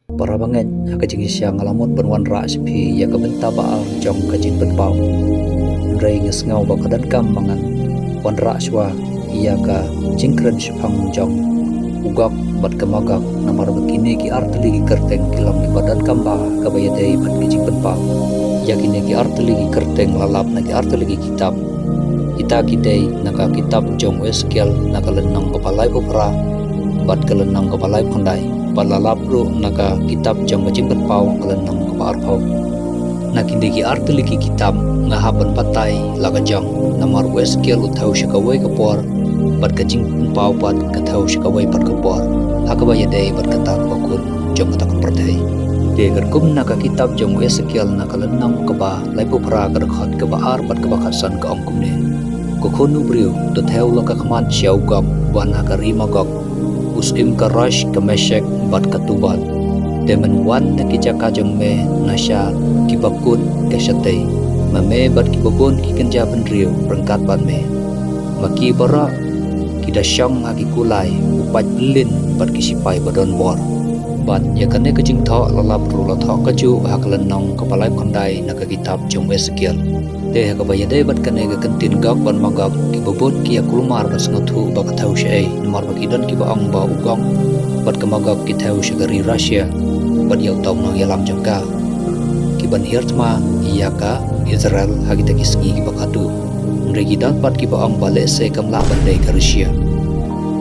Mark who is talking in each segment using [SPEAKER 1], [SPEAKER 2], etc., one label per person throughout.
[SPEAKER 1] Parabangan hakajing siang ngalamot banwan ra sipi ya kabenta baal jong kajin benpau nrai ngesngau bakadan kam mangan wan ra swa iya ka jingkren sipang jong ugak bat kamagak namar begini ki arteli ki kerteng kilang ki badan kamba kabayadai bat kajing benpau yakini ki arteli ki kerteng lalap na ki arteli ki kitab ita kidai naka kitab jong eskel naka lenang kepalai popra bat kelenang kepalai pandai balalap ru naka kitab jang bajing benpau kelenang kepa arpau nakinde ki arteli ki kitab ngahaban patai laga jang namar eskel uthau shikawai kapor bat kajing benpau bat kathau shikawai bat kapor hakabaya dai bat kata bakun jong kata pertai de garkum naka kitab jong eskel naka lenang keba laipu pra garkhat keba ar bat keba khasan ka omkumne kokhonu briu to theu laka khaman chiau gam wana ka rima gok usim ka rash ka meshek bat ka tubal demen wan na ki jaka jong me nasha ki bakut ka shatei mame bat ki bobon ki kenja penriu perangkat bat me maki bara ki dasyang agi kulai upat lin bat ki sipai badon bor bat ya kane ka jing tho lalap ru la tho ka ju haklan nong kapalai kondai na ka kitab jong esekiel de ka bayade bat kane ga kantin gak ban magak ki bobot ki akulmar bas ngathu ba ka thau shei namar ba kidan ki ba ang ba ugam bat ka magak ki thau shagari Russia bat yaw taw no yalam jangka ki ban hirtma iya ka Israel hagita ki ski ki ba khatu nregi dan bat ki ba ang ba le se kam la ban dei ka Russia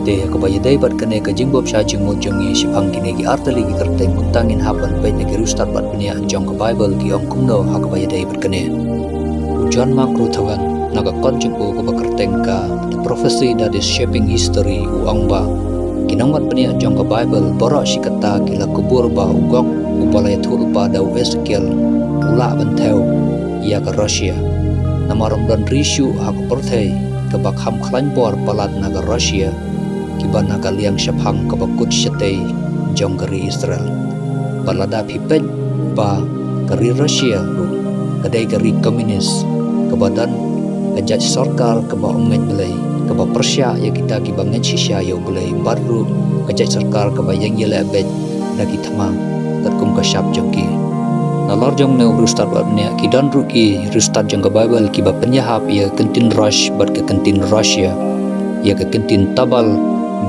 [SPEAKER 1] de ka bayade bat kane ka jingbob sha jingmo jongi sipang kine ki arteli ki kerteng muntangin hapan pe ne ki rustat bat punya jong ka Bible ki ong kumno ha ka bayade bat kane John Mark Ruthawan naga konjumpo ko bakerteng ka the prophecy that is shaping history uangba kinangmat penia jong ka Bible bora sikata kila kubur ba ugok upalay thul ba daw Ezekiel ula bantheu ia ka Russia namarom dan rishu hak perthei ka bakham khlan bor palat naga Russia kiban naga liang shaphang ka bakut shatei jong kari Israel balada phipet ba kari Russia kadai kari komunis kebadan kejat sarkar keba umet belai keba Persia ya kita ki bangen shisha yo belai baru kejat sarkar keba yang yele abet lagi thama terkum ka syap jongki nalor jong ne rustat bat ne ki dan ruki rustat jong ka Bible ki ba penyahap ya kentin rush bat ke kentin Russia ya ke kentin tabal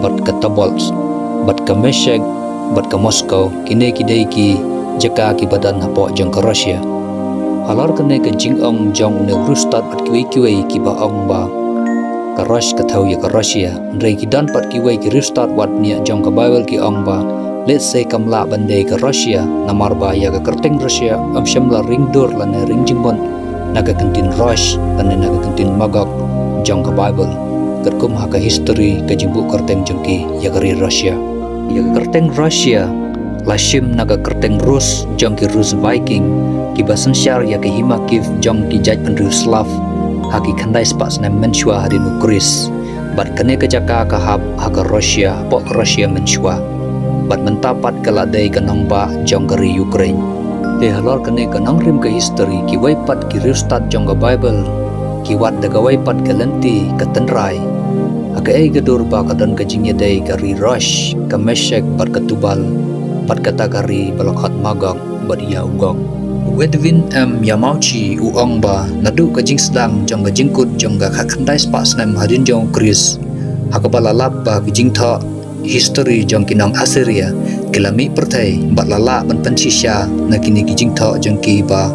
[SPEAKER 1] bat ke tabals bat ke Meshek bat ke Moscow kine ki dei ki jaka ki badan hapo jong ka Russia halar kene ke jing ong jong ne rustat pat kiwi ki ba ong ba ka rush ka thau ya ka Russia rei ki dan pat kiwi ki rustat wat nia jong ka Bible ki ong ba let's say kamla bande ka Russia namar ba ya ka kerteng Russia am shamla ring dor la ne ring jingbon naga kantin rush dan naga kantin magak jong ka Bible kerkum ha ka history ka jimbu kerteng jongki ya ka Russia ya ka kerteng Russia lashim naga kerteng Rus jongki Rus Viking kibasan syar ya ke himakiv jong ki jaj penru slav haki khandai spas na menshua hari nukris bat kane ke jaka ka hab haga Russia pok Russia menshua bat mentapat kaladai kanang ba jong kari Ukraine de halor kane kanang rim ke history ki waipat ki rustat jong ka Bible ki wat daga waipat ka lenti ka tenrai aga ai gadur ba kadan ka jingya dai kari Rush ka Meshek bat ka Tubal bat kata kari balakhat magak bat ya ugong Wedwin M. Yamauchi uong ba nadu ka jing sedang jong ka jingkut jong ka khandai spas nam hadin jong Kris hakabala lap ba jing tha history jong kinang Assyria kilami perthai bat lala ban pansisha na kini jing tha jong ki ba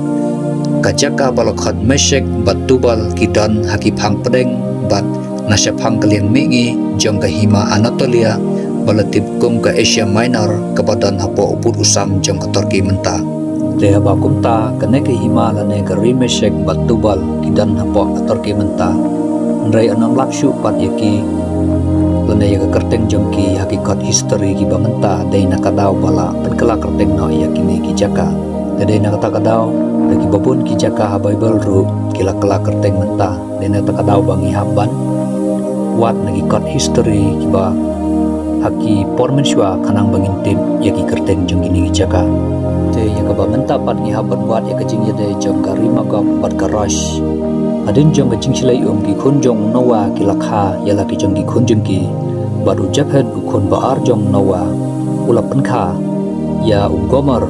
[SPEAKER 1] kajaka balakhat Meshek bat Tubal kidan hakiphang pedeng bat nasyapang kalian mingi jong ka hima Anatolia balatib kum ka Asia Minor kebadan hapo uput usam jong ka Turki menta Deha bakumta kene ke himala ne ke Rimeshek bat Tubal kidan hapo ka Turki menta ndrai anam lakshu pat yaki lene ya kerteng jongki hakikat history ki bamenta dei nakadaw bala penkala kerteng no yakini ki jaka dei nakadaw dagi babun ki jaka ha Bible ru kila kala kerteng menta dei nakadaw bangi haban wat nagi kat history ki ba haki pormenshwa kanang bangin tim yaki kerteng jongki ki jaka te ya ka bamenta pat ngi haban wat ya kajing ya dei jong ka Rimagap bat ka Rush adin jong ka jing silai ki khun jong nowa ki lakha ya laki jong ki khun jong ki baru jabhet khun ba ar jong nowa ulapan kha ya Gomer,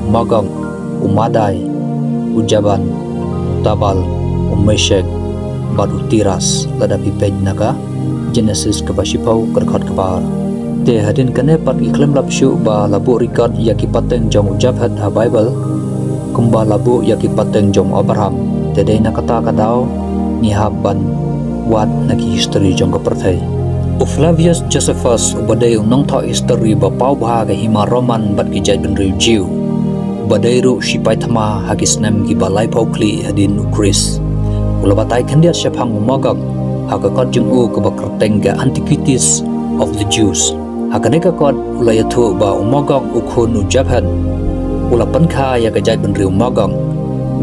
[SPEAKER 1] Magog, Madai, Javan, Tabal, Meshek, bat Tiras lada pipej naga Genesis ke basipau kerkat kebar. Te hadin kane pat iklim lapshu ba labu record ya ki pateng jong Jabhat ha Bible kumba labu ya ki pateng jong Abraham te dei na kata kadau ni haban wat na ki history jong kaperthai. Flavius Josephus ubadai unong tha history ba pau ba ga hima Roman bat ki jai ben Jew badai ru sipai thama hakisnem ki balai paukli hadin Chris ulabatai kandiat syapang Magog hakakot jeng u ke bakerteng ga antiquities of the Jews hakaneka kot ulayatu ba Magog ukhun Jabhan ulapan kha ya ga jai ben riu Magog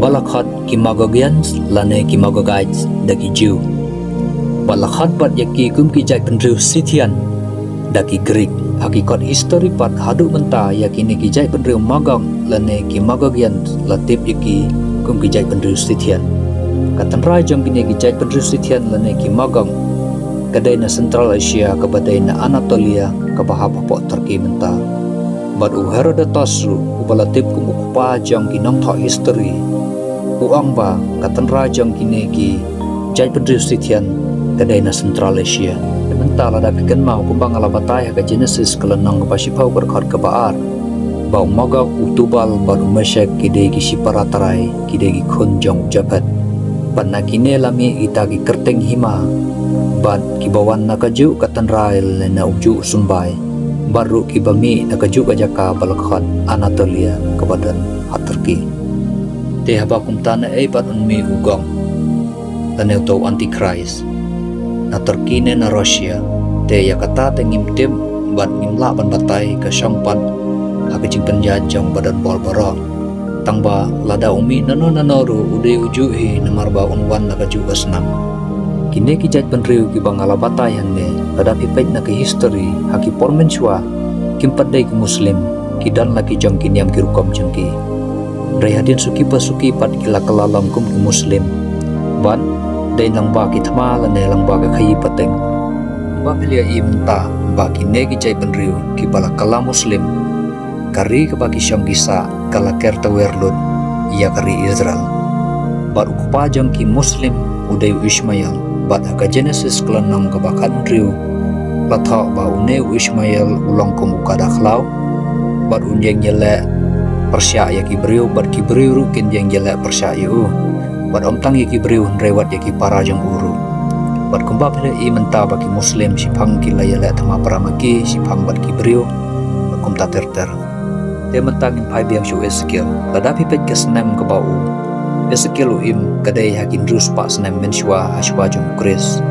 [SPEAKER 1] balakhat ki Magogians lane ki Magogites dagi Jew balakhat bat yaki kum ki jai ben riu Scythian dagi Greek hakikot history pat hadu menta yakini ki jai ben riu Magog lane ki Magogians latip yaki kum ki jai ben riu Scythian katan rai jong kini ki jai ben riu Scythian lane ki Magog kadai na Central Asia ke badai na Anatolia ke bahapapok Turki menta bat u Herodotus u balatip kum ukpa jong ki nong tho history uang ba katan rai jong kini ki jai ben riu Scythian kadai na Central Asia menta lada pikan mau kumbang alabatai ke Genesis kelenang ke basipau berkhot ke baar bau Magog utubal baru Meshek kidai ki siparatarai kidai ki khun jong Jabhat panna kine lami itagi kerteng hima bat kibawan nakaju katanrail na uju sumbai baru kibami nakaju kajaka balakhat Anatolia kebadan Turki te habakum tana bat unmi ugong taneu tau antichrist na Turki ne na Russia te yakata te ngimtim bat ngimla ban batai ke syangpan hakajing penjajang badan bol barok tangba lada umi nanoru ude ujuhi namarba unwan nakaju asnam kini ki jat benriu ki bangala batayan ne kada pipet na ki history haki pormenswa kimpadai ki muslim kidan laki jong kiniam ki rukom jengki rehadin suki pasuki pat kila kalalam kum ki muslim ban dai lang ba ki thama lane lang ba ka khai pateng ba philia imta ba ki ne ki jai benriu ki bala kala muslim kari ke bagi syang gisa kala kerta werlud ia kari Israel bat ukupa jong ki muslim udai Ishmael bat haka Genesis kelenang ke bakan riu latha ba une Ishmael ulang kum ukada khlau bat unjeng yele persya ya ki briu bat ki briu rukin jeng yele persya yu bat omtang ya ki briu rewat ya ki para jong uru bat kumba phile I menta bagi muslim sipang ki layele thama paramaki sipang bat ki briu kum ta ter te mentangin pai biang shu Ezekiel ladapi pet ke senem ke bau Ezekiel uim kadai hakin rus pak senem mensua haswa jom Chris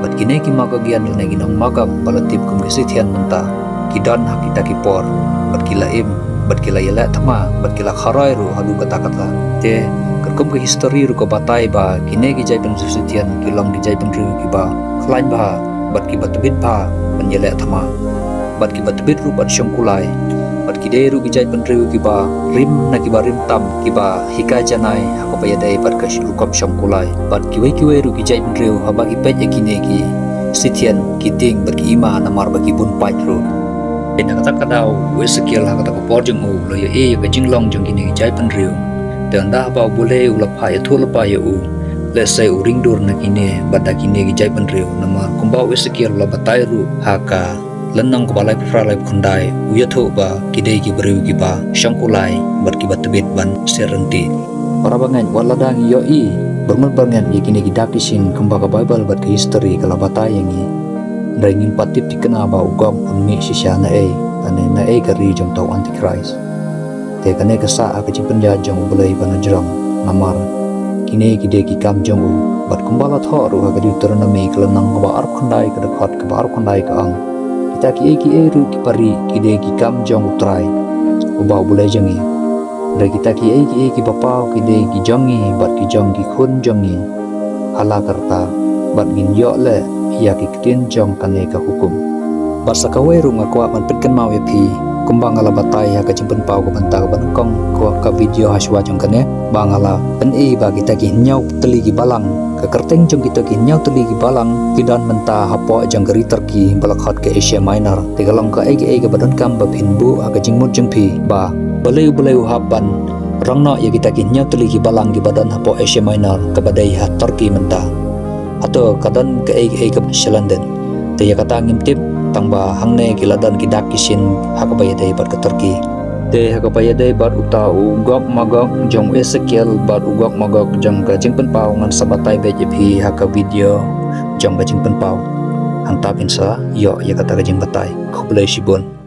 [SPEAKER 1] bat kine ki Magogian lene ginong Magog balatip kum Scythian menta kidan hakita ki por bat kila im bat kila yela thama bat kila kharai ru halu kata-kata te kerkum ke history ru ko batai ba kine ki jai ben Scythian kilong di jai ben ru ki ba khlain ba bat ki batbit ba penjela thama bat ki batbit ru bat syongkulai bat kidai ru gijai penriu kiba rim na kiba rim tam kiba hika janai hakopaya dai bat ka shurukam syangkulai bat kiwai ru gijai penriu habagi pej yakine ki Scythian kiting bat ki ima namar bagi bun pai ru ina kata kadau Ezekiel hakata ko porjung u lo ya e ka jinglong jong kini gijai penriu dan dah ba boleh ulapa ya thul pa ya u let's say uring dur na kine bat kine gijai penriu namar kumbau Ezekiel la batai ru haka lenang kebalai pralai kundai uyatho ba kidai ki briu ki ba syangkulai bat ki batbit ban serenti para bangan waladang yo I bermun bangan yakini ki dakisin kemba ka Bible bat ki history kala batai yangi ringin patip dikena ba ugam unmi sisya na ane na kari jong tau antichrist te kane ka sa ka ji penjajang bulai banajram namar kine ki de ki kam jong bat kumbala tho ru ka di Deuteronomy kelenang ba ar kundai ka dekat ka bar kundai ka ang taki ru ki pari kide ki kam jong utrai ubau bulai jangi da kita ki bapau kide ki jongi bat ki jong ki khun jongi hala karta bat ngin yo le ya ki tin jong kane ka hukum bat sakawai ru ngakwa man pitkan mau ya pi kembang ala batai ha kajing pen pau ko banta ban kong ko ka video haswa jong kane bangala pen e ba kita ki nyau teli ki balang ka kerteng jong kita ki nyau teli ki balang kidan menta hapo jang geri terki balakhat ke Asia Minor tigalang ka ege badan kam ba pinbu ha kajing mut jong pi ba baleu haban rangna ya kita ki nyau teli ki balang ki badan hapo Asia Minor ka badai ha terki menta atau kadan ke ege Shalanden te ya kata ngimtip tangba hangne kiladan kidak kisin hakabaya dai bat ke Turki te hakabaya dai bat uta ugok magok jong Ezekiel bat ugok magok jong ka jingpen pau ngan sabatai BJP haka video jong ka jingpen pau hang tapin sa yo ya kata ka jing batai khoblai sibon